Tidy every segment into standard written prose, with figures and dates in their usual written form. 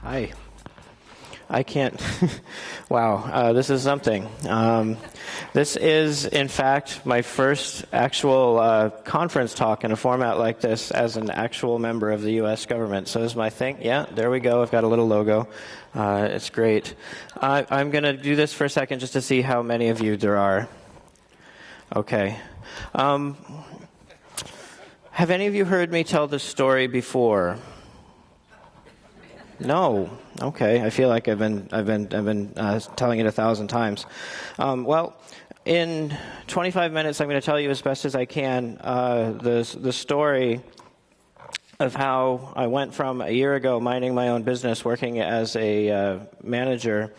Hi. I can't. Wow, this is something. This is, in fact, my first actual conference talk in a format like this as an actual member of the U.S. government. So this is my thing. Yeah, there we go. I've got a little logo. It's great. I'm going to do this for a second just to see how many of you there are. Okay. Have any of you heard me tell this story before? No. Okay. I feel like I've been telling it 1,000 times. Well, in 25 minutes, I'm going to tell you as best as I can the story of how I went from a year ago minding my own business, working as a manager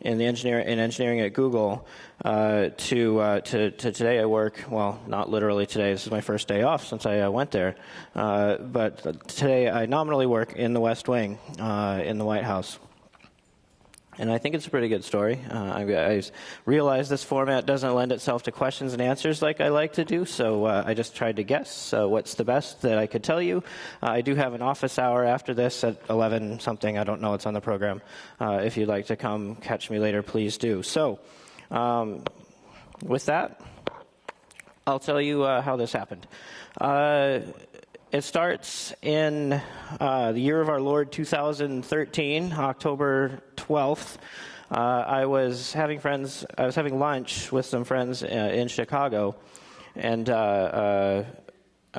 in engineering at Google, to today I work, well, not literally today, this is my first day off since I went there, but today I nominally work in the West Wing, in the White House. And I think it's a pretty good story. I realize this format doesn't lend itself to questions and answers like I like to do, so I just tried to guess what's the best that I could tell you. I do have an office hour after this at 11 something. I don't know what's on the program. If you'd like to come catch me later, please do. So with that, I'll tell you how this happened. It starts in the year of our Lord 2013, October 12th. I was having lunch with some friends in Chicago, and a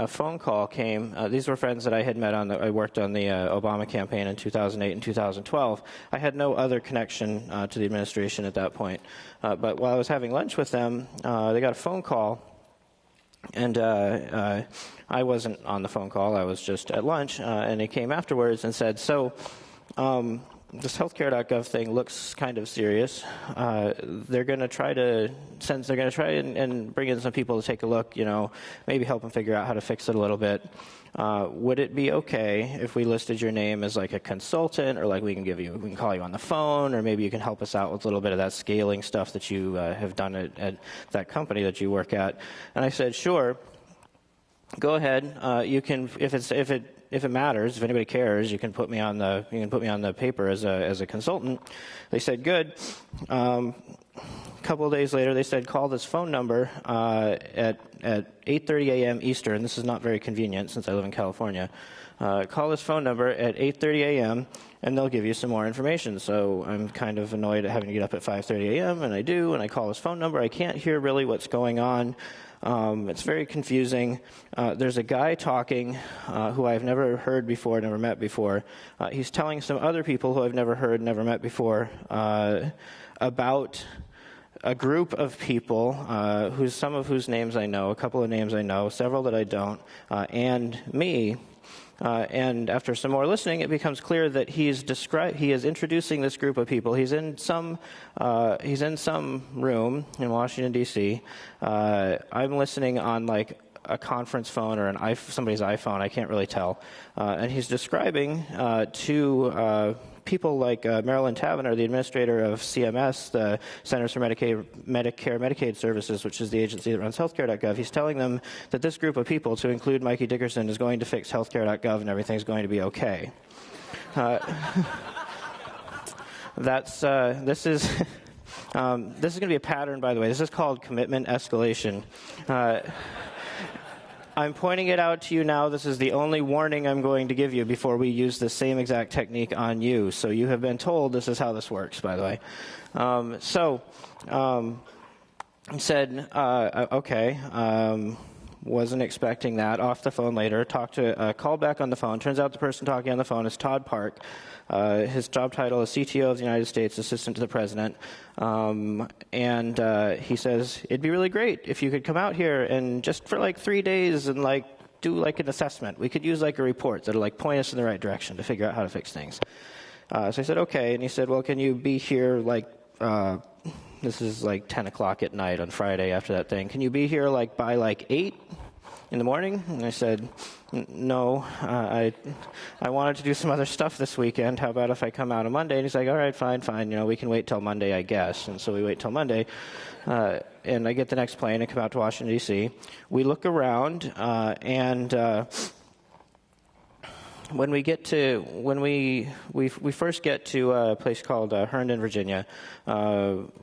phone call came. These were friends that I had met I worked on the Obama campaign in 2008 and 2012. I had no other connection to the administration at that point. But while I was having lunch with them, they got a phone call. And I wasn't on the phone call. I was just at lunch, and he came afterwards and said, "So, this Healthcare.gov thing looks kind of serious. They're going to try and bring in some people to take a look. Maybe help them figure out how to fix it a little bit. Would it be okay if we listed your name as like a consultant, or like we can call you on the phone, or maybe you can help us out with a little bit of that scaling stuff that you have done at that company that you work at?" And I said, "Sure, go ahead. You can, if it matters, if anybody cares, you can put me on the paper as a consultant." They said, "Good." A couple of days later, they said, "Call this phone number at 8:30 a.m. Eastern." This is not very convenient since I live in California. Call this phone number at 8:30 a.m. and they'll give you some more information. So I'm kind of annoyed at having to get up at 5:30 a.m. and I do, and I call this phone number. I can't hear really what's going on. It's very confusing. There's a guy talking who I've never heard before, never met before. He's telling some other people who I've never heard, never met before, about a group of people, some of whose names I know, a couple of names I know, several that I don't, and me. And after some more listening, it becomes clear that he is introducing this group of people. He's in some room in Washington, D.C. I'm listening on like a conference phone or somebody's iPhone. I can't really tell. And he's describing to people like Marilyn Tavenner, the administrator of CMS, the Centers for Medicare, Medicaid Services, which is the agency that runs Healthcare.gov. He's telling them that this group of people, to include Mikey Dickerson, is going to fix Healthcare.gov and everything's going to be okay. This is going to be a pattern, by the way. This is called commitment escalation. I'm pointing it out to you now. This is the only warning I'm going to give you before we use the same exact technique on you. So you have been told this is how this works, by the way. I said, okay, wasn't expecting that. Off the phone later, called back on the phone. Turns out the person talking on the phone is Todd Park. His job title is CTO of the United States, Assistant to the President. And he says, "It'd be really great if you could come out here and just for like 3 days and like do like an assessment. We could use like a report that'll like point us in the right direction to figure out how to fix things." So I said, "Okay." And he said, "Well, can you be here like this is like 10 o'clock at night on Friday after that thing. Can you be here like by like 8 in the morning?" And I said, "No, I wanted to do some other stuff this weekend. How about if I come out on Monday?" And he's like, "All right, fine. We can wait till Monday, I guess." And so we wait till Monday. And I get the next plane and come out to Washington, D.C. We look around, and when we first get to a place called Herndon, Virginia,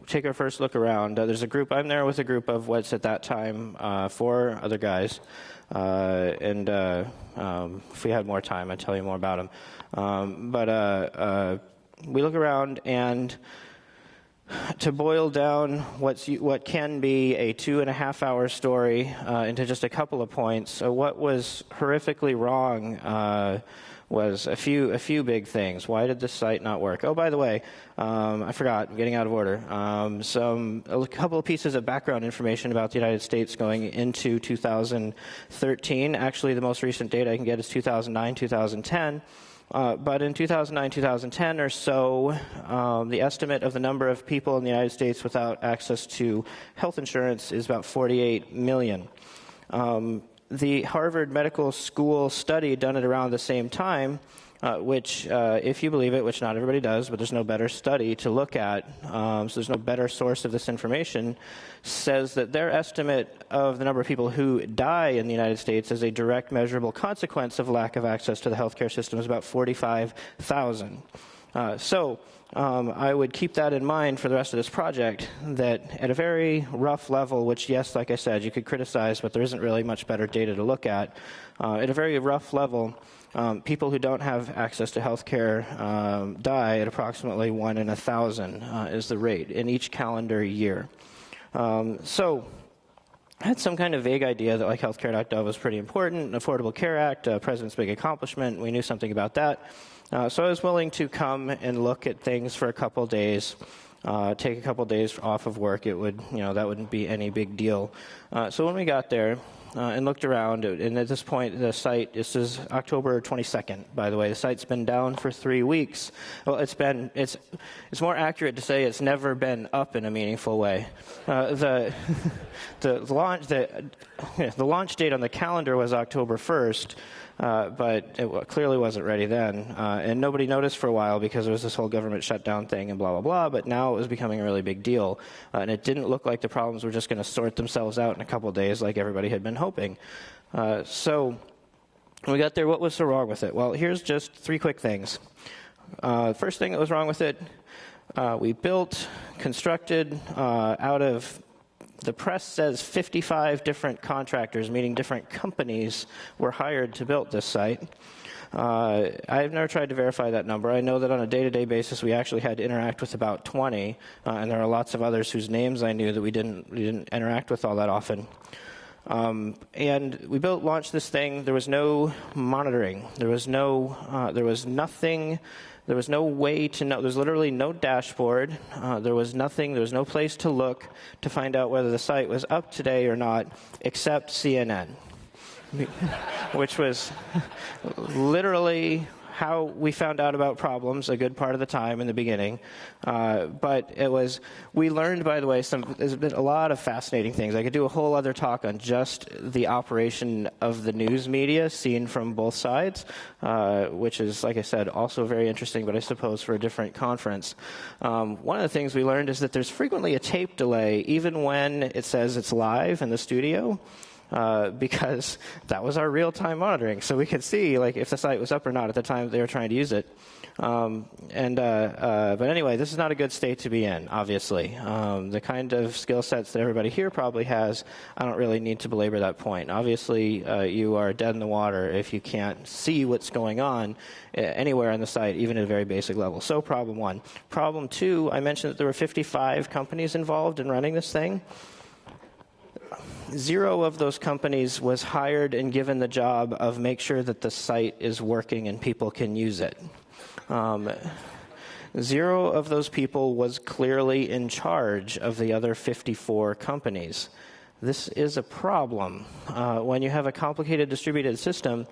take our first look around. There's a group. I'm there with a group of what's at that time 4 other guys, and if we had more time, I'd tell you more about them. But we look around, and to boil down what can be a 2.5-hour story into just a couple of points, so what was horrifically wrong was a few big things. Why did this site not work? Oh, by the way, I forgot. I'm getting out of order. A couple of pieces of background information about the United States going into 2013. Actually, the most recent data I can get is 2009, 2010. But in 2009, 2010 or so, the estimate of the number of people in the United States without access to health insurance is about 48 million. The Harvard Medical School study done at around the same time, which, if you believe it, which not everybody does, but there's no better study to look at, so there's no better source of this information, says that their estimate of the number of people who die in the United States as a direct measurable consequence of lack of access to the healthcare system is about 45,000. I would keep that in mind for the rest of this project, that at a very rough level, which, yes, like I said, you could criticize, but there isn't really much better data to look at. At a very rough level, people who don't have access to health care die at approximately 1 in 1,000 is the rate in each calendar year. So I had some kind of vague idea that like healthcare.gov was pretty important. Affordable Care Act, President's big accomplishment. We knew something about that. So I was willing to come and look at things for a couple days, take a couple days off of work. It would, that wouldn't be any big deal. So when we got there and looked around, and at this point, the site, this is October 22nd, by the way. The site's been down for 3 weeks. Well, it's more accurate to say it's never been up in a meaningful way. The launch date on the calendar was October 1st. But it clearly wasn't ready then. And nobody noticed for a while because there was this whole government shutdown thing and blah, blah, blah. But now it was becoming a really big deal. And it didn't look like the problems were just going to sort themselves out in a couple of days like everybody had been hoping. So when we got there, what was so wrong with it? Well, here's just 3 quick things. First thing that was wrong with it, we constructed out of... The press says 55 different contractors, meaning different companies, were hired to build this site. I've never tried to verify that number. I know that on a day-to-day basis we actually had to interact with about 20, and there are lots of others whose names I knew that we didn't interact with all that often. And we launched this thing. There was no monitoring. There was nothing. There was no way to know. There's literally no dashboard. There was nothing. There was no place to look to find out whether the site was up today or not, except CNN, which was literally how we found out about problems a good part of the time in the beginning. But we learned, by the way, there's been a lot of fascinating things. I could do a whole other talk on just the operation of the news media seen from both sides, which is, like I said, also very interesting, but I suppose for a different conference. One of the things we learned is that there's frequently a tape delay, even when it says it's live in the studio. Because that was our real-time monitoring, so we could see if the site was up or not at the time they were trying to use it. But anyway, this is not a good state to be in, obviously. The kind of skill sets that everybody here probably has, I don't really need to belabor that point. Obviously, you are dead in the water if you can't see what's going on anywhere on the site, even at a very basic level. So problem 1. Problem 2, I mentioned that there were 55 companies involved in running this thing. 0 of those companies was hired and given the job of make sure that the site is working and people can use it. 0 of those people was clearly in charge of the other 54 companies. This is a problem. When you have a complicated distributed system,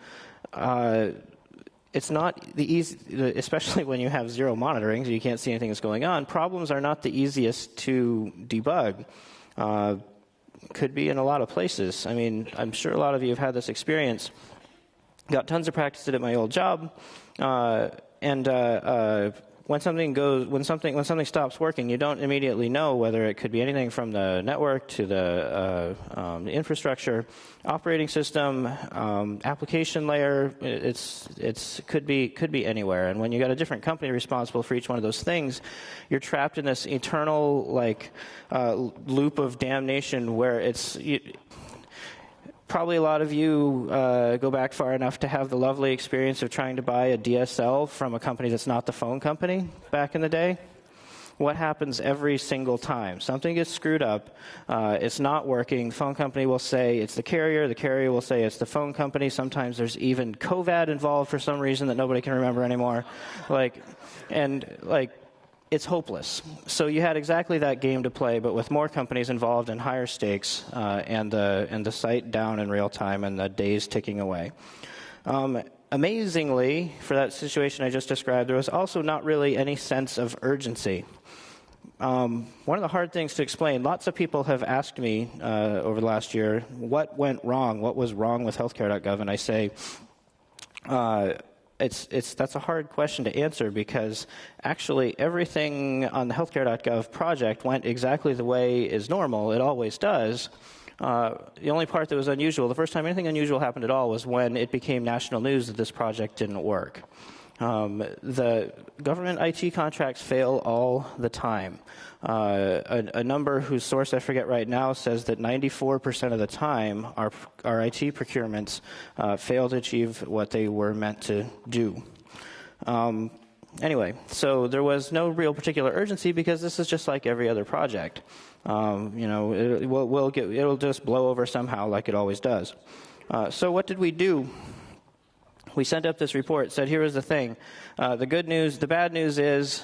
it's not the easy, especially when you have 0 monitoring, so you can't see anything that's going on. Problems are not the easiest to debug. Could be in a lot of places. I mean, I'm sure a lot of you have had this experience. Got tons of practice at my old job, and when something stops working, you don't immediately know whether it could be anything from the network to the infrastructure, operating system, application layer. It could be anywhere. And when you got a different company responsible for each one of those things, you're trapped in this eternal loop of damnation where probably a lot of you go back far enough to have the lovely experience of trying to buy a DSL from a company that's not the phone company back in the day. What happens every single time? Something gets screwed up. It's not working. The phone company will say it's the carrier. The carrier will say it's the phone company. Sometimes there's even COVID involved for some reason that nobody can remember anymore. It's hopeless. So you had exactly that game to play, but with more companies involved and higher stakes, and the site down in real time and the days ticking away. Amazingly, for that situation I just described, there was also not really any sense of urgency. One of the hard things to explain, lots of people have asked me over the last year, what went wrong? What was wrong with healthcare.gov? And I say, that's a hard question to answer because actually everything on the healthcare.gov project went exactly the way is normal. It always does. The only part that was unusual, the first time anything unusual happened at all was when it became national news that this project didn't work. The government IT contracts fail all the time. A number whose source I forget right now says that 94% of the time our IT procurements fail to achieve what they were meant to do. Anyway, so there was no real particular urgency because this is just like every other project. It'll just blow over somehow like it always does. So what did we do? We sent up this report, said, here is the thing. The bad news is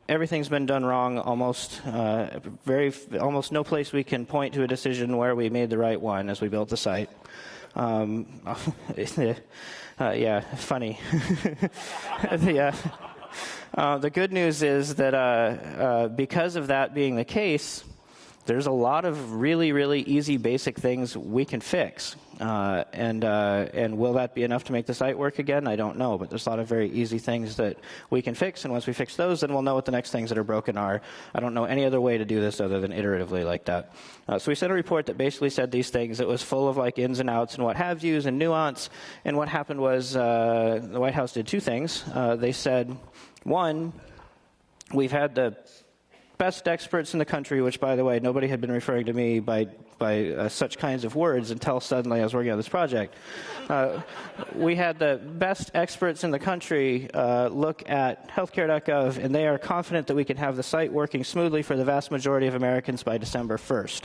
everything's been done wrong. Almost no place we can point to a decision where we made the right one as we built the site. Yeah, funny. Yeah. The good news is that because of that being the case, there's a lot of really, really easy basic things we can fix. And will that be enough to make the site work again? I don't know, but there's a lot of very easy things that we can fix, and once we fix those, then we'll know what the next things that are broken are. I don't know any other way to do this other than iteratively like that. So we sent a report that basically said these things. It was full of ins and outs and what have yous and nuance, and what happened was the White House did two things. They said, one, we've had the best experts in the country, which, by the way, nobody had been referring to me by such kinds of words until suddenly I was working on this project. We had the best experts in the country look at healthcare.gov, and they are confident that we can have the site working smoothly for the vast majority of Americans by December 1st.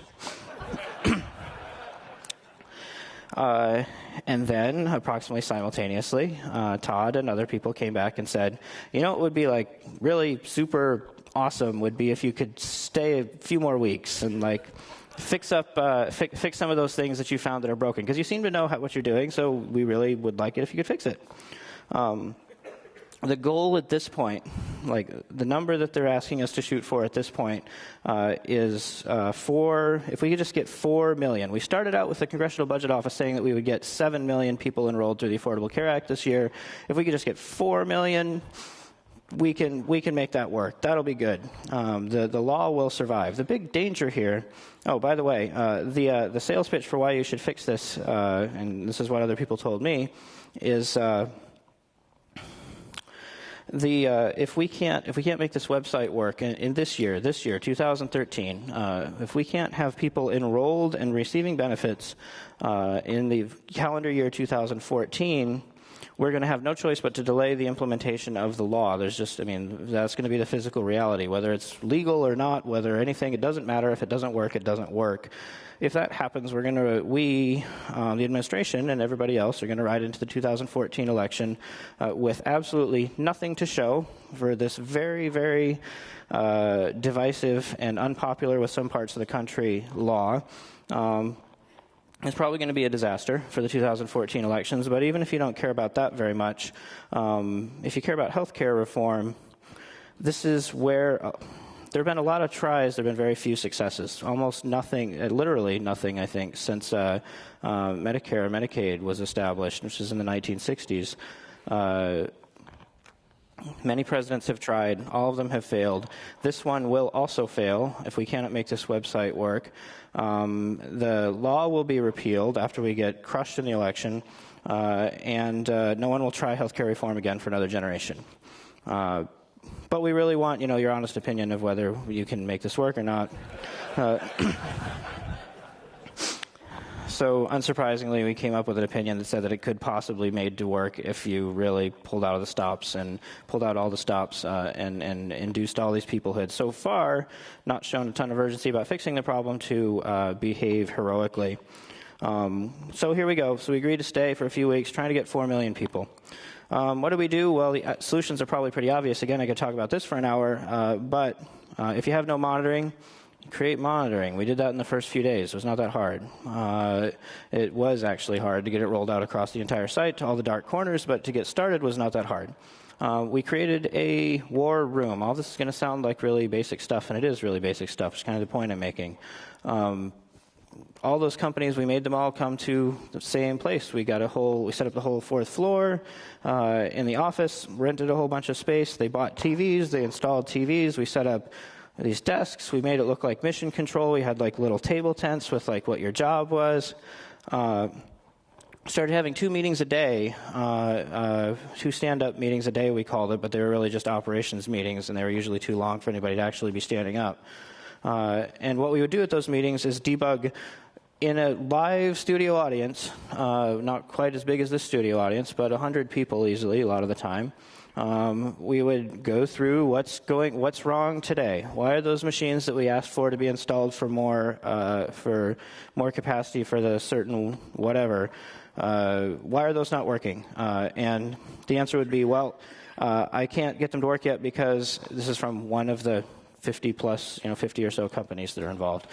And then, approximately simultaneously, Todd and other people came back and said, it would be really super awesome would be if you could stay a few more weeks and fix some of those things that you found that are broken, because you seem to know what you're doing, so we really would like it if you could fix it. The goal at this point, the number that they're asking us to shoot for at this point is if we could just get 4 million. We started out with the Congressional Budget Office saying that we would get 7 million people enrolled through the Affordable Care Act this year. If we could just get 4 million, we can make that work. That'll be good. The law will survive. The big danger here. Oh, by the way, the sales pitch for why you should fix this, and this is what other people told me, is if we can't make this website work in this year, 2013, if we can't have people enrolled and receiving benefits in the calendar year 2014. We're going to have no choice but to delay the implementation of the law. That's going to be the physical reality. Whether it's legal or not, whether anything, it doesn't matter. If it doesn't work, it doesn't work. If that happens, the administration and everybody else, are going to ride into the 2014 election with absolutely nothing to show for this very, very divisive and unpopular with some parts of the country law. It's probably going to be a disaster for the 2014 elections, but even if you don't care about that very much, if you care about health care reform, this is where there have been a lot of tries, there have been very few successes. Almost nothing, literally nothing, I think, since Medicare and Medicaid was established, which is in the 1960s. Many presidents have tried. All of them have failed. This one will also fail if we cannot make this website work. The law will be repealed after we get crushed in the election, and no one will try healthcare reform again for another generation. But we really want, your honest opinion of whether you can make this work or not. So, unsurprisingly, we came up with an opinion that said that it could possibly be made to work if you really pulled out all the stops and induced all these people who had so far not shown a ton of urgency about fixing the problem to behave heroically. So here we go. So we agreed to stay for a few weeks, trying to get 4 million people. What do we do? Well, the solutions are probably pretty obvious. Again, I could talk about this for an hour, but if you have no monitoring, create monitoring. We did that in the first few days. It was not that hard. It was actually hard to get it rolled out across the entire site to all the dark corners, but to get started was not that hard. We created a war room. All this is going to sound like really basic stuff, and it is really basic stuff. It's kind of the point I'm making. All those companies, we made them all come to the same place. We set up the whole 4th floor in the office, rented a whole bunch of space. They bought TVs. They installed TVs. We set up these desks. We made it look like mission control. We had like little table tents with like what your job was. Started having 2 meetings a day, 2 stand-up meetings a day we called it, but they were really just operations meetings, and they were usually too long for anybody to actually be standing up. And what we would do at those meetings is debug in a live studio audience, not quite as big as this studio audience, but 100 people easily a lot of the time. We would go through what's wrong today. Why are those machines that we asked for to be installed for more capacity for the certain whatever? Why are those not working? And the answer would be, well, I can't get them to work yet because this is from one of the 50 or so companies that are involved.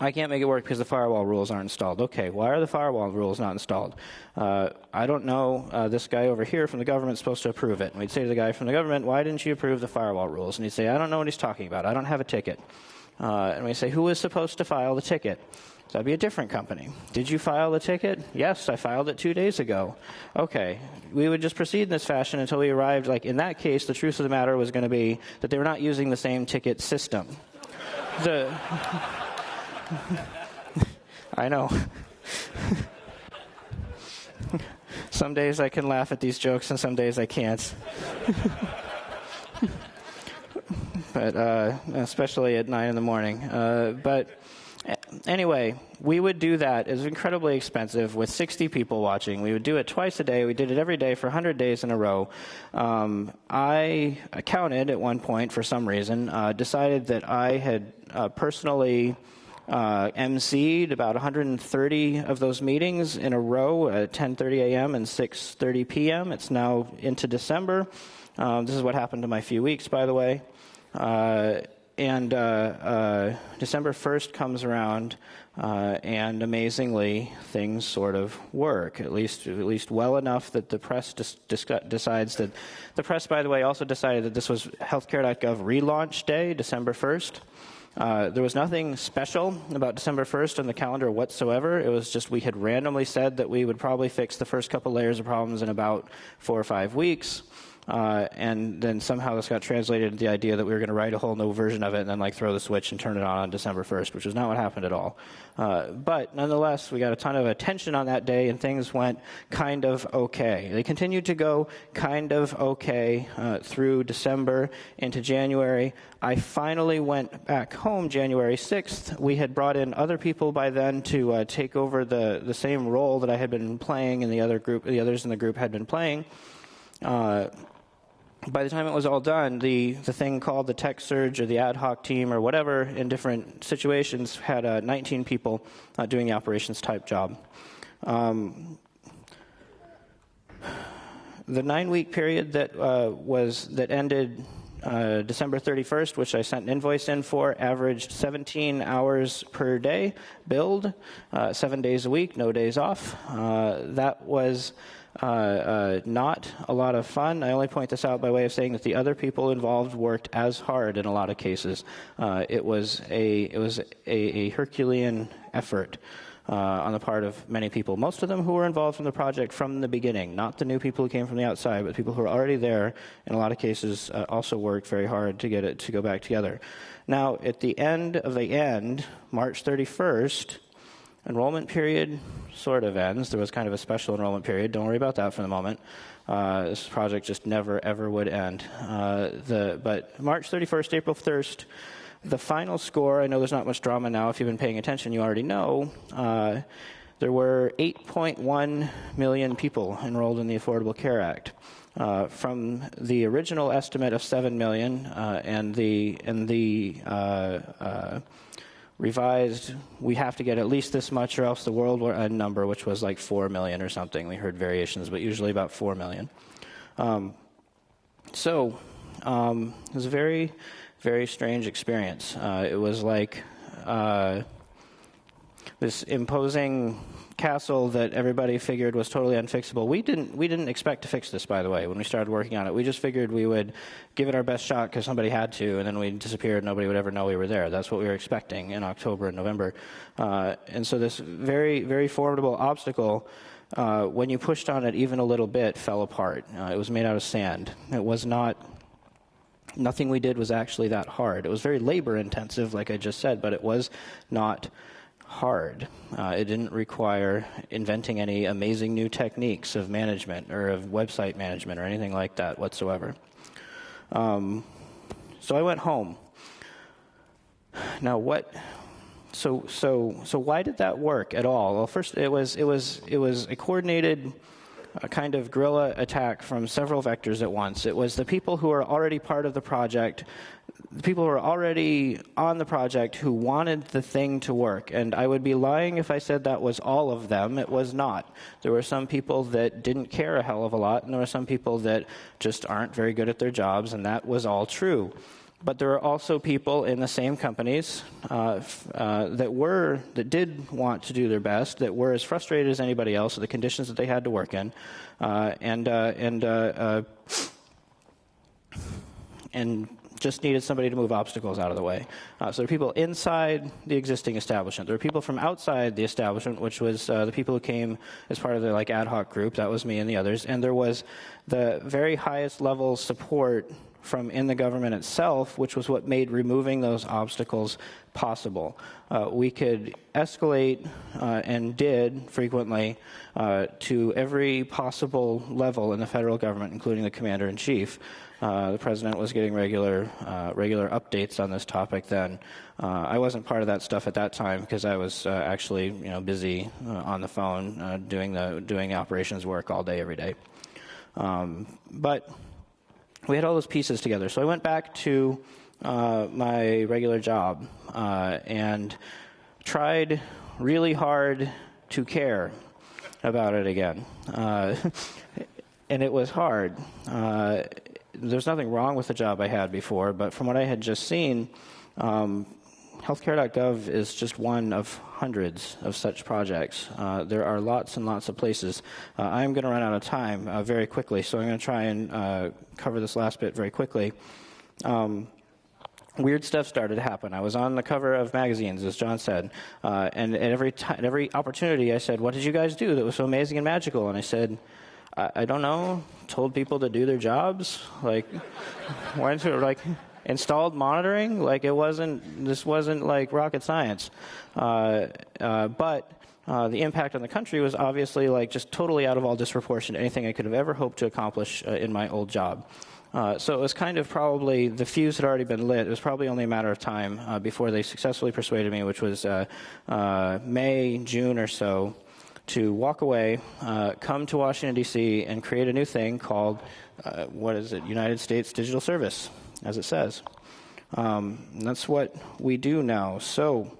I can't make it work because the firewall rules aren't installed. Okay, why are the firewall rules not installed? I don't know. This guy over here from the government is supposed to approve it. And we'd say to the guy from the government, why didn't you approve the firewall rules? And he'd say, I don't know what he's talking about. I don't have a ticket. And we say, who was supposed to file the ticket? So that'd be a different company. Did you file the ticket? Yes, I filed it 2 days ago. Okay. We would just proceed in this fashion until we arrived. Like in that case, the truth of the matter was going to be that they were not using the same ticket system. I know. Some days I can laugh at these jokes and some days I can't. But especially at 9 in the morning. But anyway, we would do that. It was incredibly expensive with 60 people watching. We would do it twice a day. We did it every day for 100 days in a row. I counted at one point for some reason, decided that I had personally emceed about 130 of those meetings in a row at 10:30 a.m. and 6:30 p.m. It's now into December. This is what happened to my few weeks, by the way. And December 1st comes around, and amazingly, things sort of work, at least well enough that the press decides that... The press, by the way, also decided that this was Healthcare.gov Relaunch Day, December 1st. There was nothing special about December 1st on the calendar whatsoever. It was just we had randomly said that we would probably fix the first couple layers of problems in about 4 or 5 weeks. And then somehow this got translated into the idea that we were going to write a whole new version of it and then throw the switch and turn it on December 1st, which was not what happened at all. But nonetheless, we got a ton of attention on that day, and things went kind of okay. They continued to go kind of okay through December into January. I finally went back home January 6th. We had brought in other people by then to take over the same role that I had been playing and the others in the group had been playing. By the time it was all done, the thing called the tech surge or the ad hoc team or whatever in different situations had 19 people doing the operations type job. The 9-week period that ended December 31st, which I sent an invoice in for, averaged 17 hours per day billed, 7 days a week, no days off. That was not a lot of fun. I only point this out by way of saying that the other people involved worked as hard in a lot of cases. It was a Herculean effort. on the part of many people, most of them who were involved in the project from the beginning, not the new people who came from the outside, but people who were already there, in a lot of cases, also worked very hard to get it to go back together. Now, at the end of the end, March 31st, enrollment period sort of ends. There was kind of a special enrollment period. Don't worry about that for the moment. This project just never, ever would end. But March 31st, April 1st, the final score, I know there's not much drama now. If you've been paying attention, you already know. There were 8.1 million people enrolled in the Affordable Care Act. From the original estimate of 7 million and the revised, we have to get at least this much or else the world will end number, which was like 4 million or something. We heard variations, but usually about 4 million. It was a very, very strange experience. It was like this imposing castle that everybody figured was totally unfixable. We didn't expect to fix this, by the way, when we started working on it. We just figured we would give it our best shot because somebody had to, and then we'd disappear and nobody would ever know we were there. That's what we were expecting in October and November. And so this very, very formidable obstacle, when you pushed on it even a little bit, fell apart. It was made out of sand. It was not... Nothing we did was actually that hard. It was very labor-intensive, like I just said, but it was not hard. It didn't require inventing any amazing new techniques of management or of website management or anything like that whatsoever. So I went home. Now, what? So why did that work at all? Well, first it was a coordinated kind of guerrilla attack from several vectors at once. It was the people who are already part of the project, the people who are already on the project who wanted the thing to work. And I would be lying if I said that was all of them. It was not. There were some people that didn't care a hell of a lot, and there were some people that just aren't very good at their jobs, and that was all true. But there are also people in the same companies that did want to do their best, that were as frustrated as anybody else with the conditions that they had to work in, and just needed somebody to move obstacles out of the way. So there are people inside the existing establishment. There are people from outside the establishment, which was the people who came as part of the ad hoc group. That was me and the others. And there was the very highest level support from in the government itself, which was what made removing those obstacles possible. We could escalate, and did frequently, to every possible level in the federal government, including the commander-in-chief. The president was getting regular updates on this topic then. I wasn't part of that stuff at that time because I was actually busy on the phone doing operations work all day, every day. But we had all those pieces together. So I went back to my regular job and tried really hard to care about it again. And it was hard. There's nothing wrong with the job I had before, but from what I had just seen, Healthcare.gov is just one of hundreds of such projects. There are lots and lots of places. I'm going to run out of time very quickly, so I'm going to try and cover this last bit very quickly. Weird stuff started to happen. I was on the cover of magazines, as John said, and at every opportunity I said, "What did you guys do that was so amazing and magical?" And I said, I don't know, told people to do their jobs, installed monitoring, this wasn't like rocket science. But the impact on the country was obviously just totally out of all disproportion to anything I could have ever hoped to accomplish in my old job. So it was kind of probably, the fuse had already been lit. It was probably only a matter of time before they successfully persuaded me, which was May, June or so, to walk away, come to Washington, D.C., and create a new thing called, United States Digital Service, as it says. And that's what we do now. So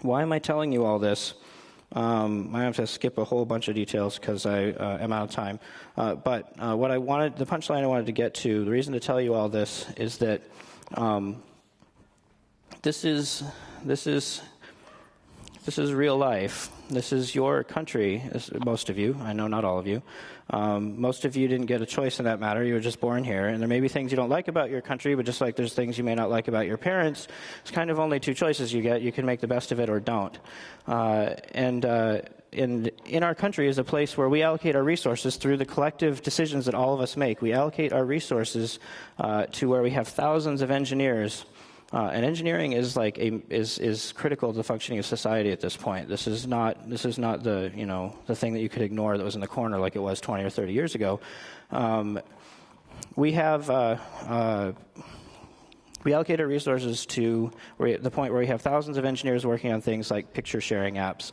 why am I telling you all this? I have to skip a whole bunch of details because I am out of time. But the punchline I wanted to get to, the reason to tell you all this is that This is real life. This is your country, most of you. I know not all of you. Most of you didn't get a choice in that matter. You were just born here. And there may be things you don't like about your country, but just like there's things you may not like about your parents, it's kind of only two choices you get. You can make the best of it or don't. In our country is a place where we allocate our resources through the collective decisions that all of us make. We allocate our resources to where we have thousands of engineers. And engineering is is critical to the functioning of society at this point. This is not the the thing that you could ignore that was in the corner like it was 20 or 30 years ago. We allocate our resources to the point where we have thousands of engineers working on things like picture sharing apps.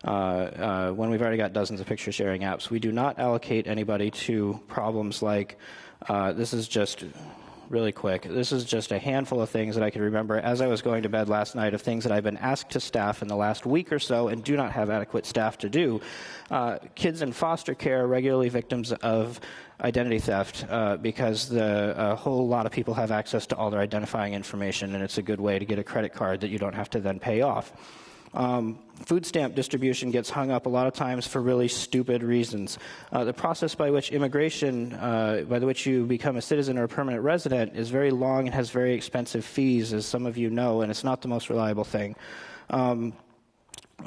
When we've already got dozens of picture sharing apps, we do not allocate anybody to problems like this is just. Really quick. This is just a handful of things that I can remember as I was going to bed last night of things that I've been asked to staff in the last week or so and do not have adequate staff to do. Kids in foster care are regularly victims of identity theft because a whole lot of people have access to all their identifying information, and it's a good way to get a credit card that you don't have to then pay off. Food stamp distribution gets hung up a lot of times for really stupid reasons. The process by which immigration, by which you become a citizen or a permanent resident, is very long and has very expensive fees, as some of you know, and it's not the most reliable thing.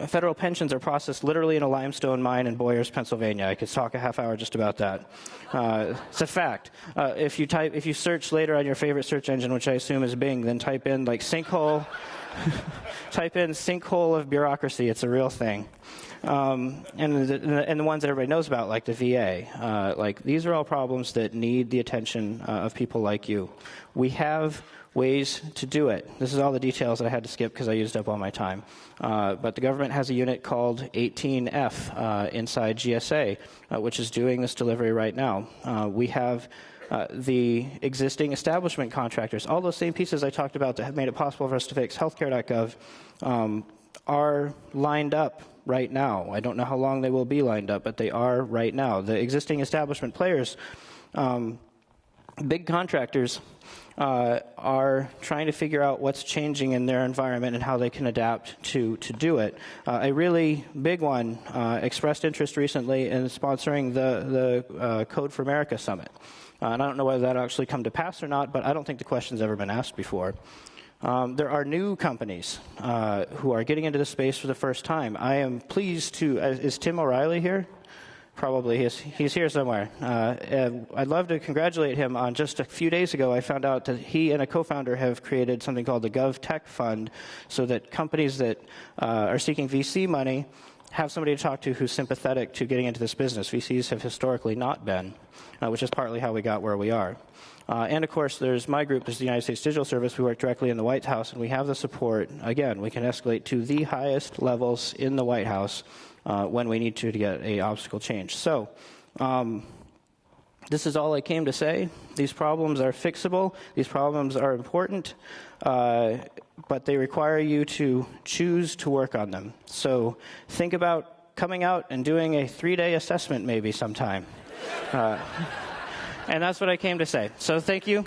Federal pensions are processed literally in a limestone mine in Boyers, Pennsylvania. I could talk a half hour just about that. It's a fact. If you search later on your favorite search engine, which I assume is Bing, then type in sinkhole. Type in sinkhole of bureaucracy. It's a real thing. And the ones that everybody knows about, like the VA. These are all problems that need the attention of people like you. We have ways to do it. This is all the details that I had to skip because I used up all my time. But the government has a unit called 18F inside GSA, which is doing this delivery right now. We have the existing establishment contractors. All those same pieces I talked about that have made it possible for us to fix healthcare.gov are lined up right now. I don't know how long they will be lined up, but they are right now. The existing establishment players, big contractors, are trying to figure out what's changing in their environment and how they can adapt to do it. A really big one expressed interest recently in sponsoring the Code for America Summit. And I don't know whether that will actually come to pass or not, but I don't think the question's ever been asked before. There are new companies who are getting into this space for the first time. I am pleased to... is Tim O'Reilly here? Probably. He's here somewhere. I'd love to congratulate him on just a few days ago, I found out that he and a co-founder have created something called the Gov Tech Fund so that companies that are seeking VC money have somebody to talk to who's sympathetic to getting into this business. VCs have historically not been, which is partly how we got where we are. And, of course, there's my group, there's the United States Digital Service. We work directly in the White House, and we have the support. Again, we can escalate to the highest levels in the White House when we need to get an obstacle changed. So this is all I came to say. These problems are fixable. These problems are important, but they require you to choose to work on them. So think about coming out and doing a 3-day assessment maybe sometime. And that's what I came to say. So thank you.